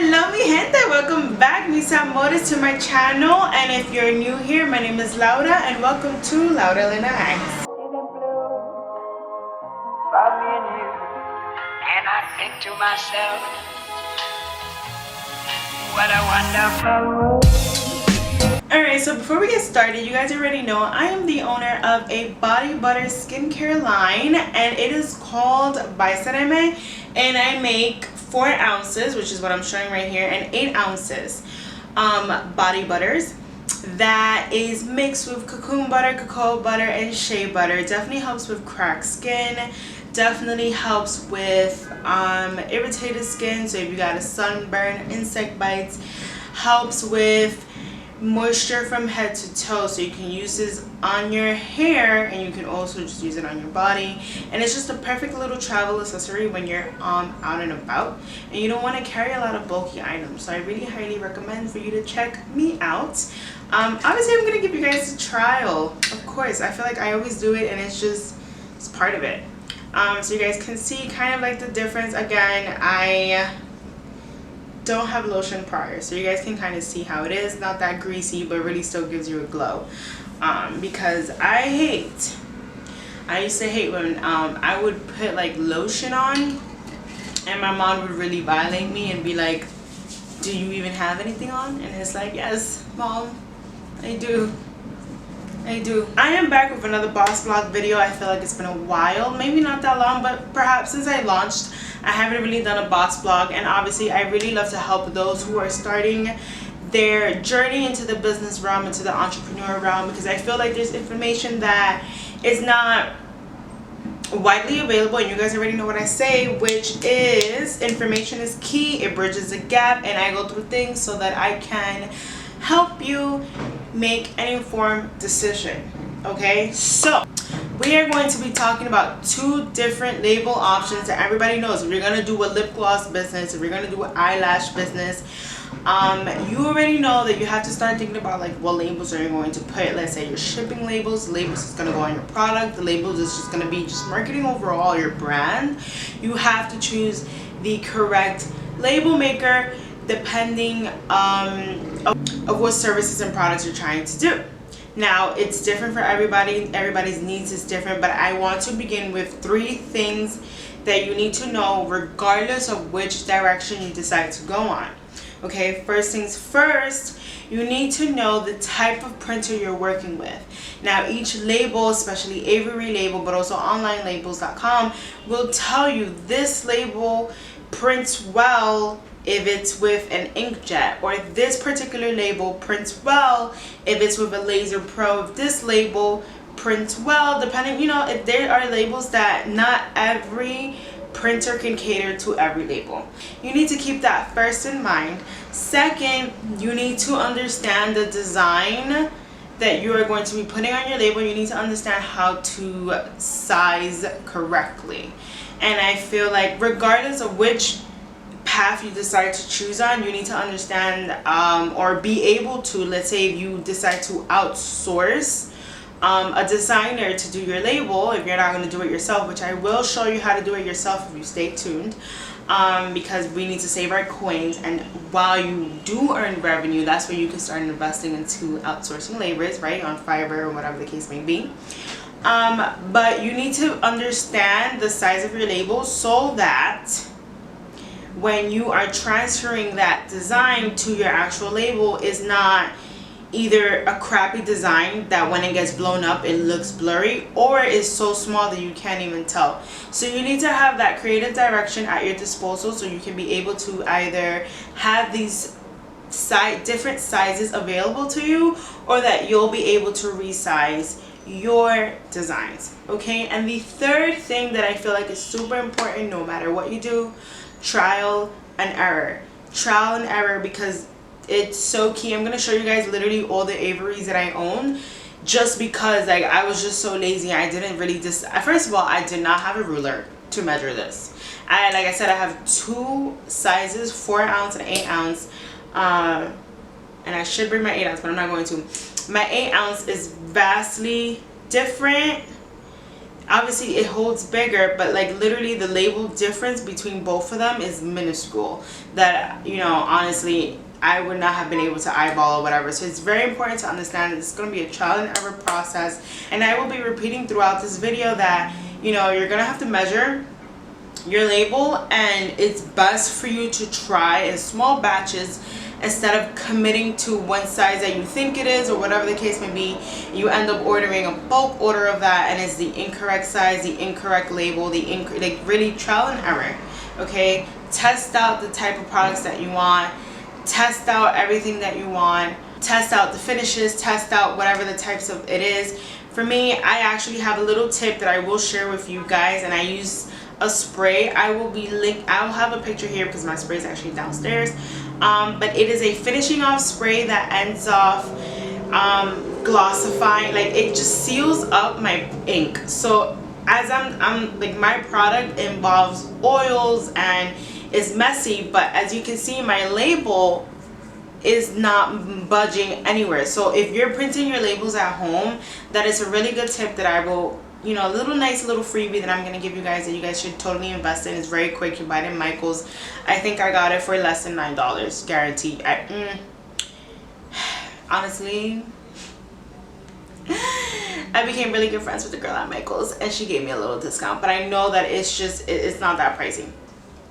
Hello mi gente, welcome back mis amores to my channel, and if you're new here, my name is Laura and welcome to Laura Lena Acts. And I think to myself, what a wonderful world. Alright, so before we get started, you guys already know I am the owner of a body butter skincare line, and it is called by Sereme, and I make 4 ounces, which is what I'm showing right here, and 8 ounces body butters that is mixed with cocoon butter, cocoa butter, and shea butter. It definitely helps with cracked skin, definitely helps with irritated skin, so if you got a sunburn, insect bites, helps with moisture from head to toe, so you can use this on your hair and you can also just use it on your body, and it's just a perfect little travel accessory when you're out and about and you don't want to carry a lot of bulky items. So I really highly recommend for you to check me out. Obviously I'm gonna give you guys a trial, of course. I feel like I always do it and it's part of it. So you guys can see kind of like the difference. Again, I don't have lotion prior, so you guys can kind of see how it is. Not that greasy, but really still gives you a glow. Because I used to hate when I would put like lotion on and my mom would really violate me and be like, do you even have anything on? And it's like, yes mom, I do. I am back with another boss vlog video. I feel like it's been a while, maybe not that long, but perhaps since I launched I haven't really done a boss vlog. And obviously I really love to help those who are starting their journey into the business realm, into the entrepreneur realm, because I feel like there's information that is not widely available, and you guys already know what I say, which is information is key. It bridges a gap, and I go through things so that I can help you make an informed decision. Okay, so we are going to be talking about 2 different label options that everybody knows. If you're going to do a lip gloss business, if you're going to do an eyelash business, you already know that you have to start thinking about like what labels are you going to put. Let's say your shipping labels, the labels is going to go on your product, the labels is just going to be just marketing overall your brand. You have to choose the correct label maker depending of what services and products you're trying to do. Now, it's different for everybody. Everybody's needs is different, but I want to begin with 3 things that you need to know regardless of which direction you decide to go on. Okay, first things first, you need to know the type of printer you're working with. Now, each label, especially Avery label, but also onlinelabels.com, will tell you this label prints well if it's with an inkjet, or if this particular label prints well if it's with a Laser Pro, if this label prints well, depending, you know, if there are labels that not every printer can cater to every label. You need to keep that first in mind. Second, you need to understand the design that you are going to be putting on your label. You need to understand how to size correctly, and I feel like regardless of which path you decide to choose on, you need to understand or be able to, let's say if you decide to outsource a designer to do your label, if you're not going to do it yourself, which I will show you how to do it yourself if you stay tuned, because we need to save our coins, and while you do earn revenue, that's where you can start investing into outsourcing labors, right, on Fiverr or whatever the case may be. But you need to understand the size of your label so that when you are transferring that design to your actual label, is not either a crappy design that when it gets blown up it looks blurry, or is so small that you can't even tell. So you need to have that creative direction at your disposal so you can be able to either have these different sizes available to you, or that you'll be able to resize your designs. Okay, and the third thing that I feel like is super important no matter what you do, trial and error, because it's so key. I'm gonna show you guys literally all the Averys that I own, just because like I was just so lazy. I didn't really first of all, I did not have a ruler to measure this. Like I said, I have 2 sizes, 4 ounce and 8 ounce, and I should bring my 8 ounce, but I'm not going to. My 8 ounce is vastly different obviously it holds bigger, but like literally the label difference between both of them is minuscule, that, you know, honestly I would not have been able to eyeball or whatever. So it's very important to understand that it's going to be a trial and error process, and I will be repeating throughout this video that, you know, you're gonna have to measure your label, and it's best for you to try in small batches instead of committing to one size that you think it is, or whatever the case may be. You end up ordering a bulk order of that, and it's the incorrect size, the incorrect label, like really trial and error. Okay, test out the type of products that you want, test out everything that you want, test out the finishes, test out whatever the types of it is. For me, I actually have a little tip that I will share with you guys, and I use a spray. I'll have a picture here because my spray is actually downstairs, but it is a finishing off spray that ends off glossifying, like it just seals up my ink. So as I'm like, my product involves oils and is messy, but as you can see, my label is not budging anywhere. So if you're printing your labels at home, that is a really good tip that I will, you know, a little nice little freebie that I'm gonna give you guys that you guys should totally invest in. It's very quick. You buy it in Michael's. I think I got it for less than $9, guaranteed. Honestly, I became really good friends with the girl at Michael's, and she gave me a little discount, but I know that it's not that pricey.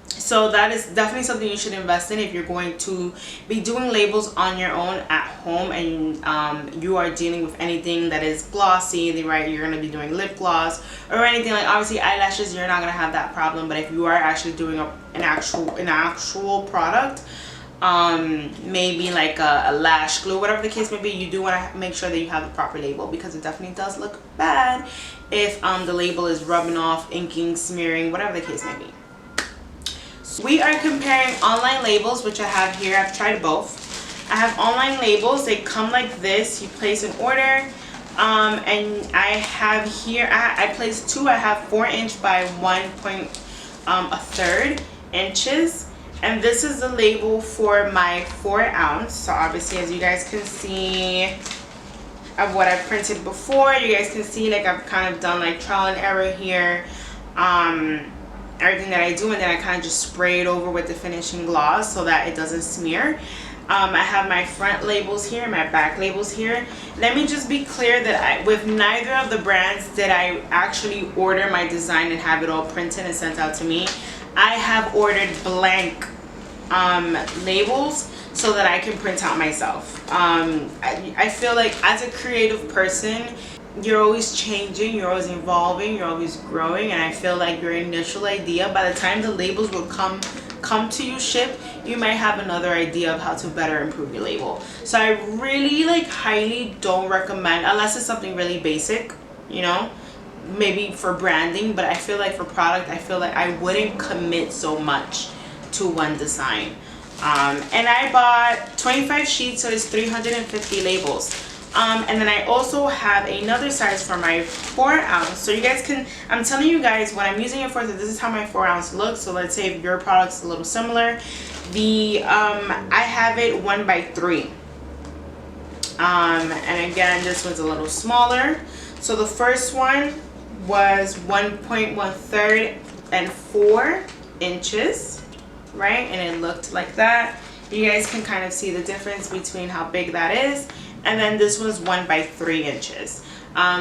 So that is definitely something you should invest in if you're going to be doing labels on your own at home, and you are dealing with anything that is glossy, right? You're going to be doing lip gloss or anything, like obviously eyelashes, you're not going to have that problem. But if you are actually doing an actual product, maybe like a lash glue, whatever the case may be, you do want to make sure that you have the proper label, because it definitely does look bad if the label is rubbing off, inking, smearing, whatever the case may be. We are comparing online labels, which I have here. I've tried both. I have online labels. They come like this. You place an order, and I have here, I placed two. I have 4" by 1.3 inches, and this is the label for my 4 ounce. So obviously, as you guys can see of what I've printed before, you guys can see like I've kind of done like trial and error here. Everything that I do, and then I kind of just spray it over with the finishing gloss so that it doesn't smear. I have my front labels here, my back labels here. Let me just be clear that with neither of the brands did I actually order my design and have it all printed and sent out to me. I have ordered blank labels so that I can print out myself. I feel like as a creative person, you're always changing, you're always evolving, you're always growing, and I feel like your initial idea, by the time the labels will come to you shipped, you might have another idea of how to better improve your label. So I really like highly don't recommend, unless it's something really basic, you know, maybe for branding, but I feel like for product, I feel like I wouldn't commit so much to one design. And I bought 25 sheets, so it's 350 labels. And then I also have another size for my 4 ounce. So you guys can, I'm telling you guys what I'm using it for. So this is how my 4 ounce looks. So let's say if your product's a little similar. I have it 1 by 3. And again, this one's a little smaller. So the first one was 1.1 and 4 inches, right? And it looked like that. You guys can kind of see the difference between how big that is. And then this was 1 by 3 inches.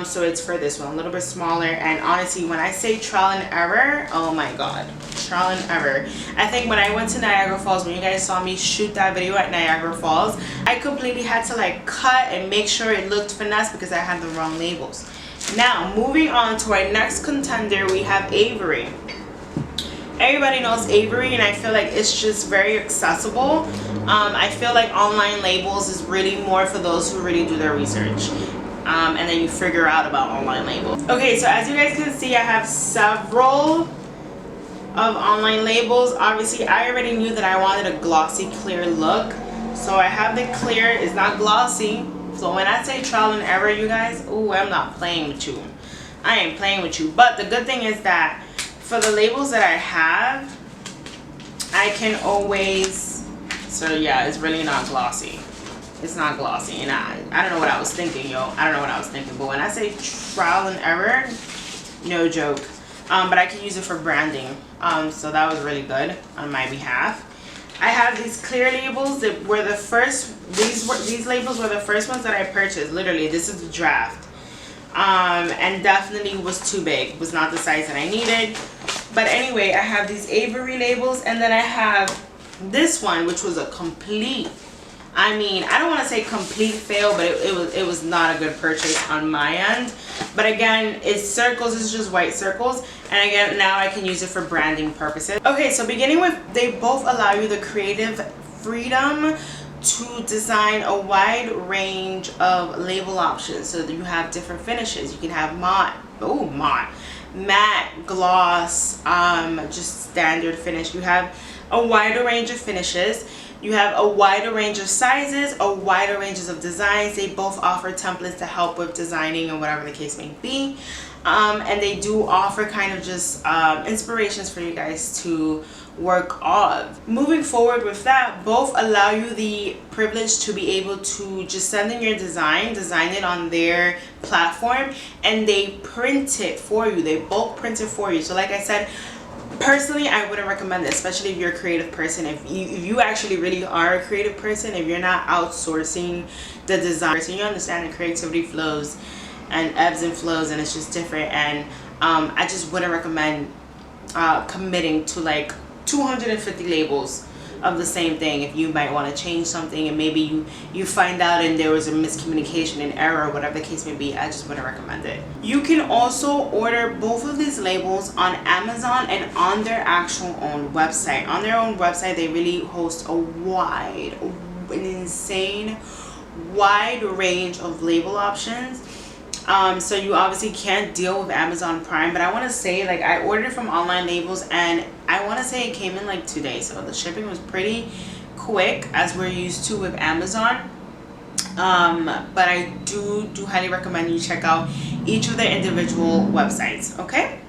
So it's for this one, a little bit smaller. And honestly, when I say trial and error, oh my god, trial and error. I think when I went to Niagara Falls, when you guys saw me shoot that video at Niagara Falls, I completely had to like cut and make sure it looked finesse because I had the wrong labels. Now, moving on to our next contender, we have Avery. Everybody knows Avery, and I feel like it's just very accessible. I feel like online labels is really more for those who really do their research, and then you figure out about online labels. Okay, so as you guys can see, I have several of online labels. Obviously, I already knew that I wanted a glossy clear look, so I have the clear. It's not glossy. So when I say trial and error, you guys, ooh, I'm not playing with you. I ain't playing with you. But the good thing is that for the labels that I have, I can always, so yeah, it's really not glossy. It's not glossy, and I don't know what I was thinking, yo. I don't know what I was thinking, but when I say trial and error, no joke. But I can use it for branding. So that was really good on my behalf. I have these clear labels that were the first, these labels were the first ones that I purchased. Literally, this is the draft. And definitely was too big, was not the size that I needed. But anyway, I have these Avery labels, and then I have this one, which was a complete, I mean, I don't want to say complete fail, but it was not a good purchase on my end. But again, it's circles, it's just white circles, and again, now I can use it for branding purposes. Okay, so beginning with, they both allow you the creative freedom to design a wide range of label options, so that you have different finishes. You can have matte, gloss, just standard finish. You have a wider range of finishes. You have a wider range of sizes, a wider ranges of designs. They both offer templates to help with designing and whatever the case may be. And they do offer kind of just inspirations for you guys to work off. Moving forward with that, both allow you the privilege to be able to just send in your design it on their platform, and they print it for you. They bulk print it for you. So like I said, personally, I wouldn't recommend this, especially if you're a creative person. If you actually really are a creative person, if you're not outsourcing the design, so you understand that creativity flows and ebbs and flows, and it's just different. And I just wouldn't recommend committing to like 250 labels of the same thing if you might want to change something and maybe you find out and there was a miscommunication, an error, whatever the case may be. I just wouldn't recommend it. You can also order both of these labels on Amazon and on their actual own website. On their own website, they really host an insane wide range of label options. So you obviously can't deal with Amazon Prime, but I want to say, like, I ordered it from Online Labels, and I want to say it came in like 2 days, so the shipping was pretty quick as we're used to with Amazon. But I do highly recommend you check out each of their individual websites, okay?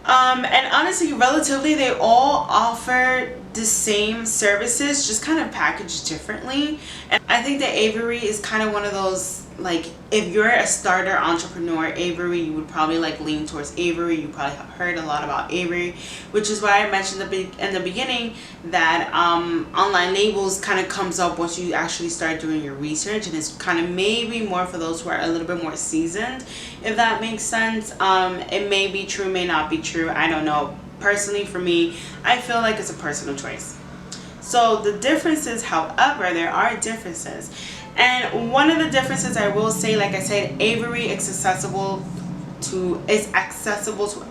And honestly, relatively, they all offer the same services, just kind of packaged differently. And I think that Avery is kind of one of those, like, if you're a starter entrepreneur, Avery, you would probably like lean towards Avery. You probably have heard a lot about Avery, which is why I mentioned in the beginning that Online Labels kind of comes up once you actually start doing your research, and it's kind of maybe more for those who are a little bit more seasoned, if that makes sense. It may be true, may not be true, I don't know. Personally, for me, I feel like it's a personal choice. So the differences, however, there are differences. And one of the differences I will say, like I said, Avery is accessible to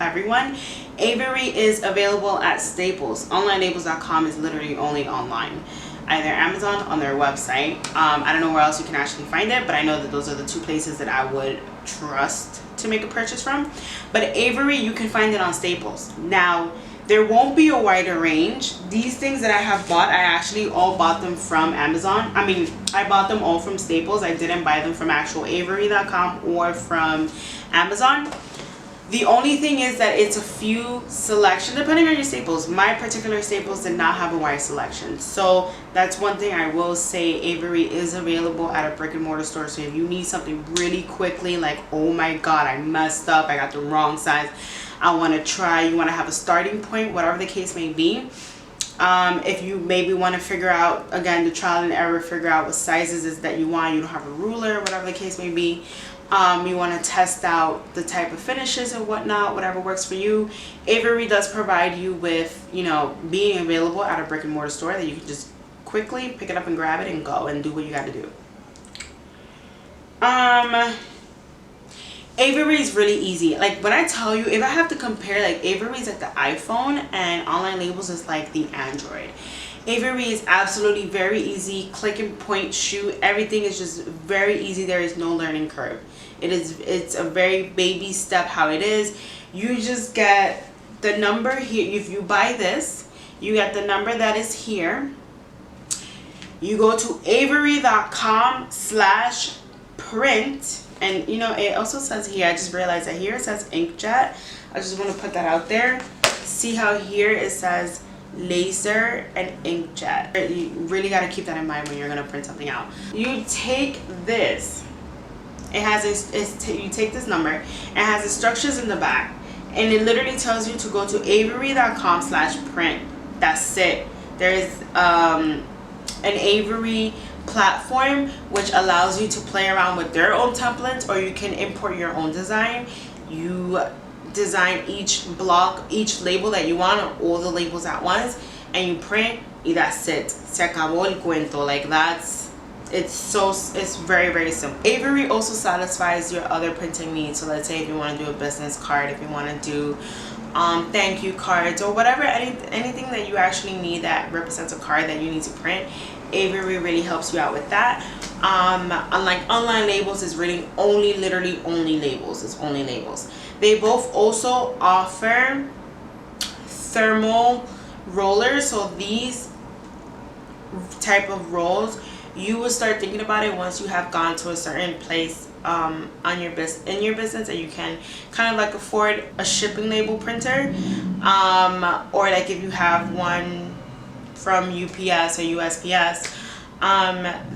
everyone. Avery is available at Staples. OnlineLabels.com is literally only online. Either Amazon on their website. I don't know where else you can actually find it, but I know that those are the two places that I would trust to make a purchase from. But Avery, you can find it on Staples. Now, there won't be a wider range. These things that I have bought, I actually all bought them from Amazon. I mean, I bought them all from Staples. I didn't buy them from actual Avery.com or from Amazon. The only thing is that it's a few selection depending on your Staples. My particular Staples did not have a wide selection. So that's one thing I will say. Avery is available at a brick and mortar store. So if you need something really quickly, like, oh my God, I messed up, I got the wrong size, I want to try, you want to have a starting point, whatever the case may be. If you maybe want to figure out, again, the trial and error, figure out what sizes is that you want, you don't have a ruler, whatever the case may be. You want to test out the type of finishes and whatnot, whatever works for you. Avery does provide you with, you know, being available at a brick and mortar store that you can just quickly pick it up and grab it and go and do what you got to do. Avery is really easy. Like, when I tell you, if I have to compare, like, Avery is like the iPhone and Online Labels is like the Android. Avery is absolutely very easy, click and point, shoot. Everything is just very easy. There is no learning curve. It's a very baby step how it is. You just get the number here. If you buy this, you get the number that is here. You go to avery.com/print. And you know, it also says here, I just realized that here it says inkjet. I just want to put that out there. See how here it says laser and inkjet. You really got to keep that in mind when you're going to print something out. You take this It has you take this number, it has instructions in the back, and it literally tells you to go to avery.com/print. That's it. There's an Avery platform which allows you to play around with their own templates, or you can import your own design. You design each block, each label that you want, or all the labels at once, and you print, y that's it. Se acabó el cuento. Like, it's very, very simple. Avery also satisfies your other printing needs. So let's say if you want to do a business card, if you want to do thank you cards, or whatever, anything that you actually need that represents a card that you need to print, Avery really helps you out with that. Unlike online labels, is really literally only labels. It's only labels. They both also offer thermal rollers. So these type of rolls, you will start thinking about it once you have gone to a certain place in your business, and you can kind of like afford a shipping label printer, or like if you have one from UPS or USPS.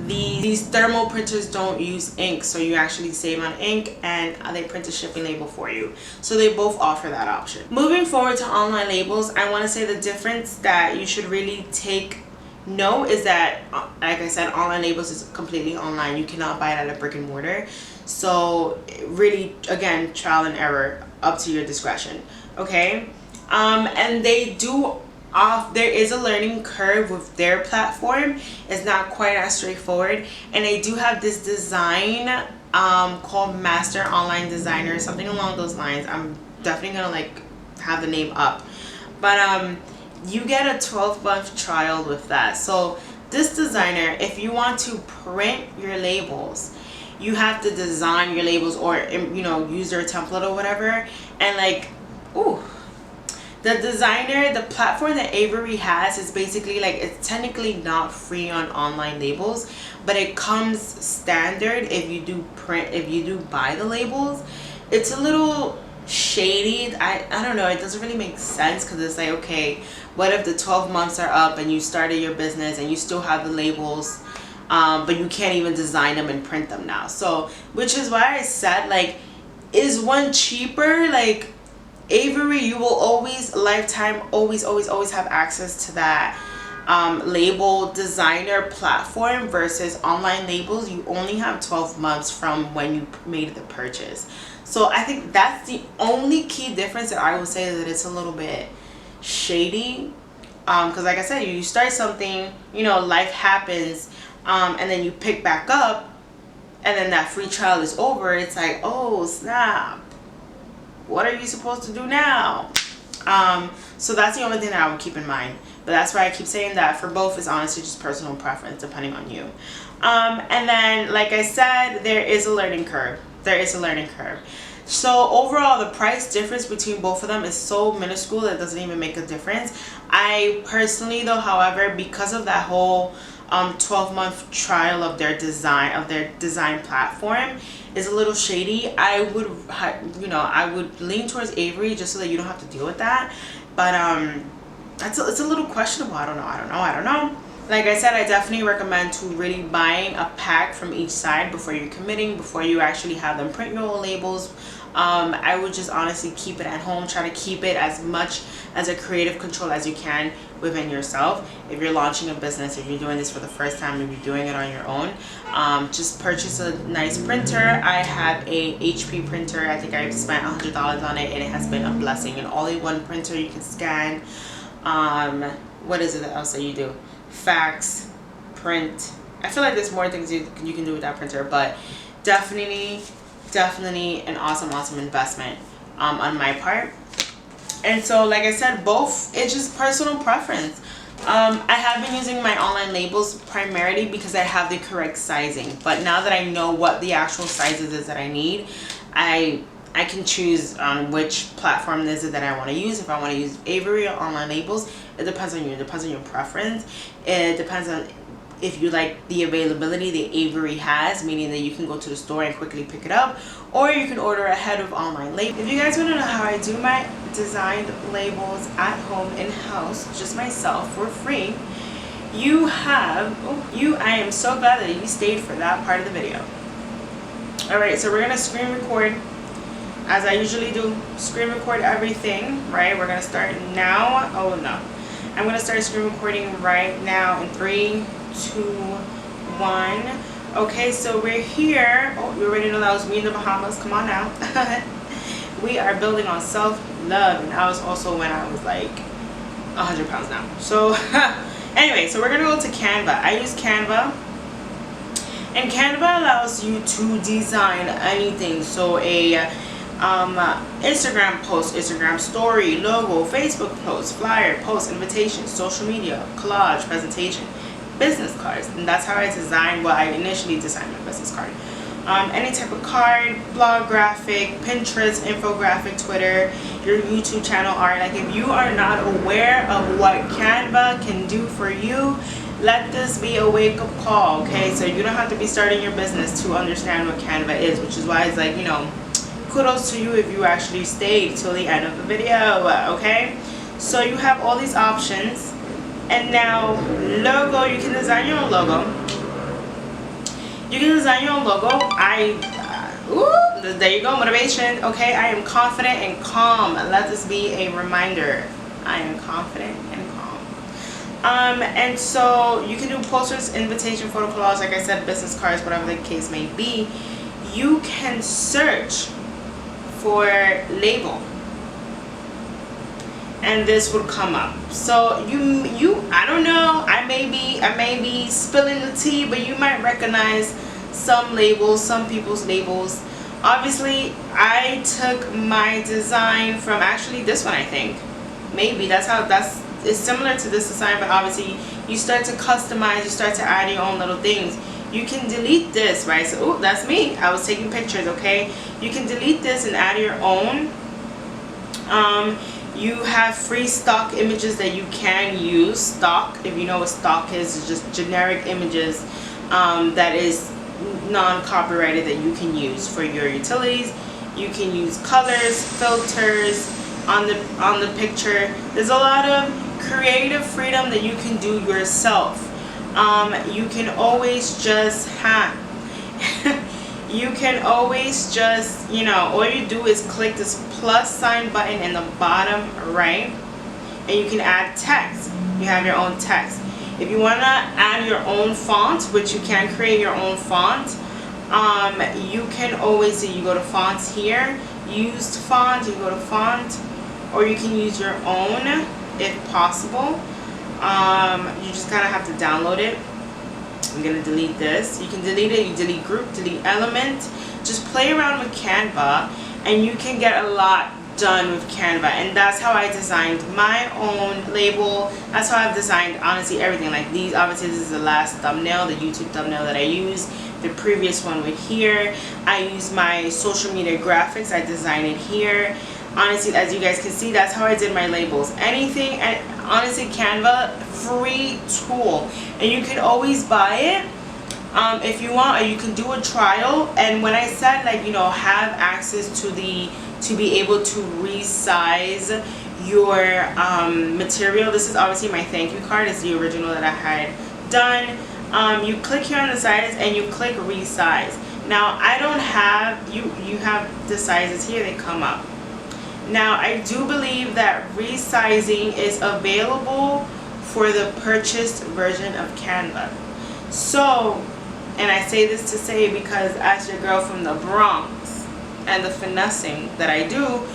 These thermal printers don't use ink, so you actually save on ink, and they print a shipping label for you. So they both offer that option. Moving forward to online labels, I want to say the difference that you should really take note is that, like I said, online labels is completely online. You cannot buy it at a brick and mortar. So really, again, trial and error, up to your discretion. Okay, and they do there is a learning curve with their platform. It's not quite as straightforward, and they do have this design called Master Online Designer, something along those lines. I'm definitely gonna like have the name up, but you get a 12-month trial with that. So this designer, if you want to print your labels, you have to design your labels, or use their template or whatever. And like, the designer, the platform that Avery has is basically like, it's technically not free on online labels, but it comes standard if you do buy the labels. It's a little shady. I don't know, it doesn't really make sense, because it's like, okay, what if the 12 months are up and you started your business and you still have the labels, but you can't even design them and print them now? So, which is why I said, like, is one cheaper? Like, Avery, you will always always have access to that label designer platform, versus online labels, you only have 12 months from when you made the purchase. So I think that's the only key difference that I would say, that it's a little bit shady, because like I said, you start something, life happens, and then you pick back up, and then that free trial is over. It's like, oh snap, what are you supposed to do now? So that's the only thing that I would keep in mind. But that's why I keep saying that for both is honestly just personal preference, depending on you. And then, like I said, there is a learning curve. So overall, the price difference between both of them is so minuscule that it doesn't even make a difference. I personally, though, however, because of that whole 12-month trial of their design platform is a little shady, I would lean towards Avery, just so that you don't have to deal with that. But it's a little questionable. I don't know. Like I said, I definitely recommend to really buying a pack from each side before you're committing, before you actually have them print your own labels. I would just honestly keep it at home. Try to keep it as much as a creative control as you can within yourself. If you're launching a business, if you're doing this for the first time, if you're doing it on your own, just purchase a nice printer. I have a HP printer. I think I've spent $100 on it, and it has been a blessing. An all-in-one printer. You can scan. What is it else that you do? Fax, print. I feel like there's more things you can do with that printer, but definitely an awesome investment on my part. And so, like I said, both, it's just personal preference. I have been using my online labels primarily because I have the correct sizing, but now that I know what the actual sizes is that I need, I can choose on which platform is it that I want to use. If I want to use Avery or online labels, it depends on you. It depends on your preference. It depends on if you like the availability that Avery has, meaning that you can go to the store and quickly pick it up, or you can order ahead of online labels. If you guys want to know how I do my designed labels at home in-house, just myself, for free, I am so glad that you stayed for that part of the video. Alright, so we're gonna screen record as I usually do. Screen record everything, right? We're gonna start now. Oh no, I'm gonna start screen recording right now in 3, 2, 1. Okay, so we're here. Oh, you already know that was me in the Bahamas. Come on now. We are building on self-love, and I was also when I was like 100 pounds now. So anyway, so we're gonna go to Canva. I use Canva, and Canva allows you to design anything. So a Instagram post, Instagram story, logo, Facebook post, flyer, post, invitation, social media, collage, presentation, business cards. And that's how I designed, well, I initially designed my business card. Any type of card, blog graphic, Pinterest, infographic, Twitter, your YouTube channel art. Like, if you are not aware of what Canva can do for you, let this be a wake-up call, okay? So you don't have to be starting your business to understand what Canva is, which is why it's like, you know, kudos to you if you actually stayed till the end of the video, okay? So you have all these options, and now logo, you can design your own logo. You can design your own logo. There you go, motivation. Okay, I am confident and calm. Let this be a reminder. I am confident and calm. And so you can do posters, invitation, photo collage, like I said, business cards, whatever the case may be. You can search for label, and this would come up. So you I don't know, I may be spilling the tea, but you might recognize some labels, some people's labels. Obviously I took my design from actually this one. I think maybe it's similar to this design, but obviously you start to customize, you start to add your own little things. You can delete this, right? So, oh, that's me. I was taking pictures, okay? You can delete this and add your own. You have free stock images that you can use. Stock, if you know what stock is, it's just generic images that is non-copyrighted that you can use for your utilities. You can use colors, filters on the picture. There's a lot of creative freedom that you can do yourself. You can always just you can always just, you know, all you do is click this plus sign button in the bottom right, and you can add text. You have your own text. If you want to add your own font, which you can create your own font, you can always do, you go to fonts here, used font, you go to font, or you can use your own if possible. You just kind of have to download it. I'm gonna delete this. You can delete it. You delete group, delete element. Just play around with Canva, and you can get a lot done with Canva. And that's how I designed my own label. That's how I've designed honestly everything. Like these, obviously this is the last thumbnail, the YouTube thumbnail that I used. The previous one with here. I use my social media graphics. I designed it here. Honestly, as you guys can see, that's how I did my labels. Anything, and honestly, Canva, free tool, and you can always buy it if you want, or you can do a trial. And when I said, like, you know, have access to be able to resize your material, this is obviously my thank you card. It's the original that I had done. You click here on the sides and you click resize. Now I don't have, you have the sizes here, they come up. Now, I do believe that resizing is available for the purchased version of Canva. So, and I say this to say because as your girl from the Bronx and the finessing that I do,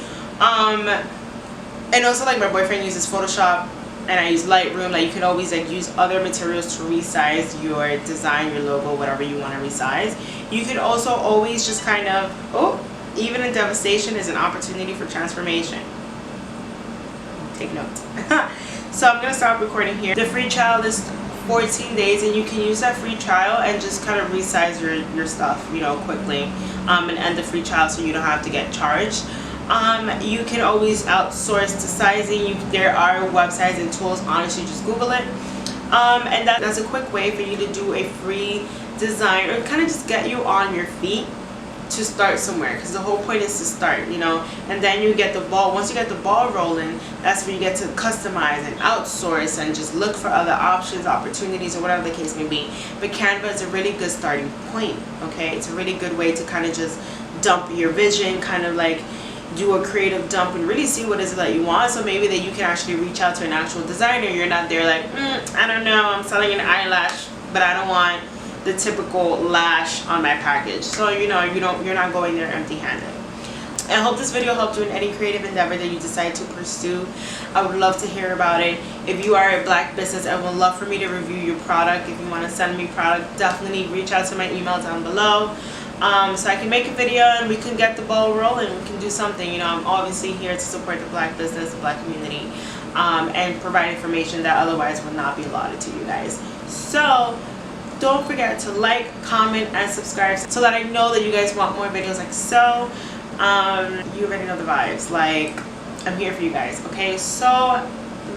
and also like my boyfriend uses Photoshop and I use Lightroom, like you can always like use other materials to resize your design, your logo, whatever you want to resize. You can also always just kind of, even in devastation is an opportunity for transformation. Take note. So I'm gonna stop recording here. The free trial is 14 days, and you can use that free trial and just kind of resize your stuff, you know, quickly, and end the free trial so you don't have to get charged. You can always outsource the sizing. There are websites and tools. Honestly, just Google it. And that's a quick way for you to do a free design, or kind of just get you on your feet. to start somewhere, because the whole point is to start, you know, and then you get the ball. Once you get the ball rolling, that's where you get to customize and outsource and just look for other options, opportunities, or whatever the case may be. But Canva is a really good starting point, okay? It's a really good way to kind of just dump your vision, kind of like do a creative dump and really see what is it that you want. So maybe that you can actually reach out to an actual designer. You're not there like, I don't know, I'm selling an eyelash, but I don't want the typical lash on my package. So you know, you're not going there empty-handed. I hope this video helped you in any creative endeavor that you decide to pursue. I would love to hear about it. If you are a Black business, I would love for me to review your product. If you want to send me product, definitely reach out to my email down below, so I can make a video and we can get the ball rolling. We can do something. You know, I'm obviously here to support the Black business, the Black community, and provide information that otherwise would not be allotted to you guys. So don't forget to like, comment, and subscribe so that I know that you guys want more videos like so. You already know the vibes. Like, I'm here for you guys, okay? So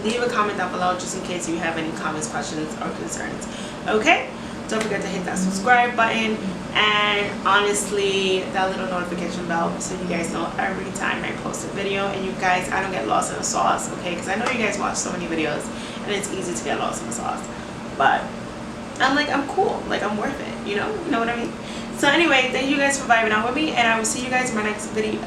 leave a comment down below just in case you have any comments, questions, or concerns, okay? Don't forget to hit that subscribe button and honestly that little notification bell so you guys know every time I post a video. And you guys, I don't get lost in the sauce, okay? Because I know you guys watch so many videos and it's easy to get lost in the sauce, but I'm cool, like I'm worth it, you know what I mean? So anyway, thank you guys for vibing out with me, and I will see you guys in my next video.